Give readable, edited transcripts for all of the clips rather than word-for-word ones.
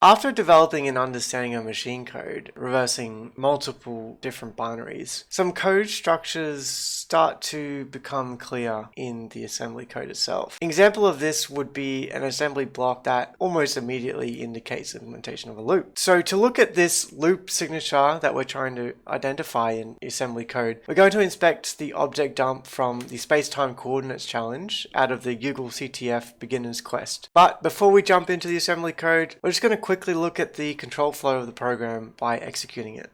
After developing an understanding of machine code, reversing multiple different binaries, some code structures start to become clear in the assembly code itself. An example of this would be an assembly block that almost immediately indicates the implementation of a loop. So to look at this loop signature that we're trying to identify in assembly code, we're going to inspect the object dump from the space-time coordinates challenge out of the Google CTF beginner's quest. But before we jump into the assembly code, we're just going to quickly look at the control flow of the program by executing it.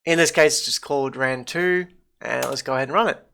In this case, it's just called ran2, and let's go ahead and run it.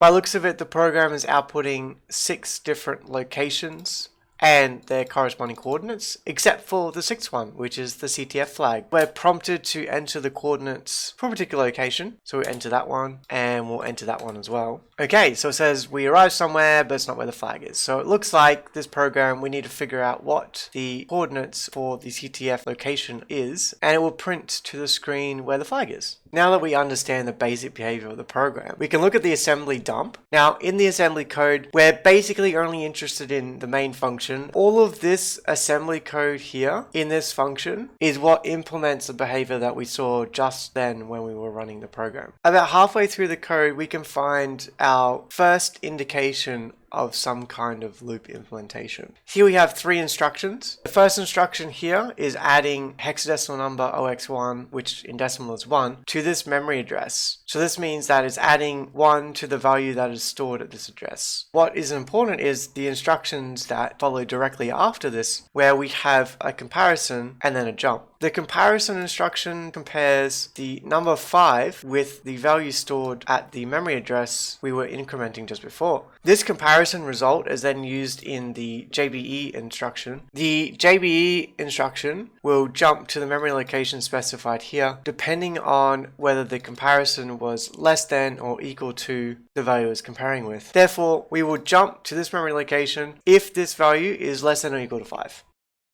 By looks of it, the program is outputting 6 different locations and their corresponding coordinates, except for the 6th one, which is the CTF flag. We're prompted to enter the coordinates for a particular location, so we enter that one, and we'll enter that one as well. Okay, so it says we arrived somewhere, but it's not where the flag is. So it looks like this program, we need to figure out what the coordinates for the CTF location is, and it will print to the screen where the flag is. Now that we understand the basic behavior of the program, we can look at the assembly dump. Now, in the assembly code, we're basically only interested in the main function. All of this assembly code here in this function is what implements the behavior that we saw just then when we were running the program. About halfway through the code, we can find our first indication of some kind of loop implementation. Here we have 3 instructions. The first instruction here is adding hexadecimal number 0x1, which in decimal is 1, to this memory address. So this means that it's adding 1 to the value that is stored at this address. What is important is the instructions that follow directly after this, where we have a comparison and then a jump. The comparison instruction compares the number 5 with the value stored at the memory address we were incrementing just before. This comparison result is then used in the JBE instruction. The JBE instruction will jump to the memory location specified here, depending on whether the comparison was less than or equal to the value it's comparing with. Therefore, we will jump to this memory location if this value is less than or equal to 5.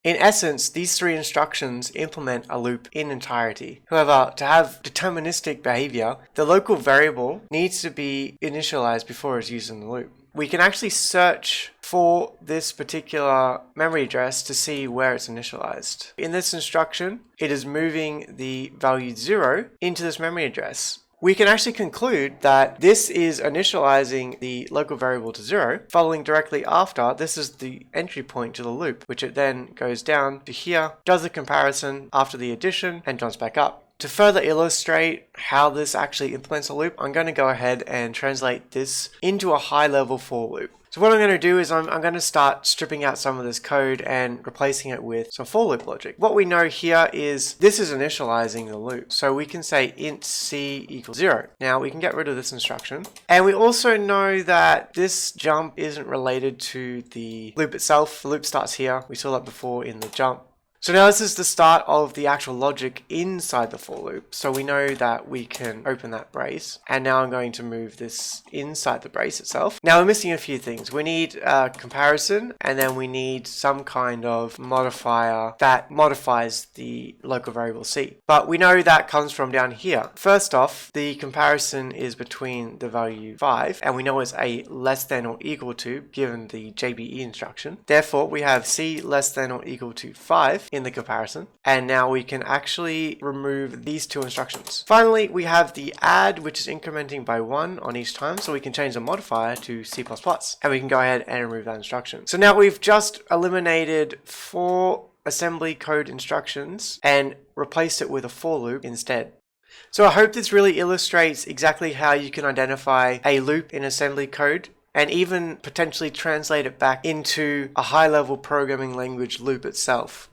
In essence, these 3 instructions implement a loop in entirety. However, to have deterministic behavior, the local variable needs to be initialized before it's used in the loop. We can actually search for this particular memory address to see where it's initialized. In this instruction, it is moving the value 0 into this memory address. We can actually conclude that this is initializing the local variable to 0. Following directly after, this is the entry point to the loop, which it then goes down to here, does the comparison after the addition, and jumps back up. To further illustrate how this actually implements a loop, I'm going to go ahead and translate this into a high-level for loop. So what I'm going to do is I'm going to start stripping out some of this code and replacing it with some for loop logic. What we know here is this is initializing the loop. So we can say int c equals 0. Now we can get rid of this instruction. And we also know that this jump isn't related to the loop itself. The loop starts here. We saw that before in the jump. So now this is the start of the actual logic inside the for loop. So we know that we can open that brace. And now I'm going to move this inside the brace itself. Now we're missing a few things. We need a comparison, and then we need some kind of modifier that modifies the local variable c. But we know that comes from down here. First off, the comparison is between the value 5, and we know it's a less than or equal to given the JBE instruction. Therefore, we have c less than or equal to 5 in the comparison, and now we can actually remove these 2 instructions. Finally, we have the add, which is incrementing by 1 on each time, so we can change the modifier to C++, and we can go ahead and remove that instruction. So now we've just eliminated 4 assembly code instructions and replaced it with a for loop instead. So I hope this really illustrates exactly how you can identify a loop in assembly code and even potentially translate it back into a high-level programming language loop itself.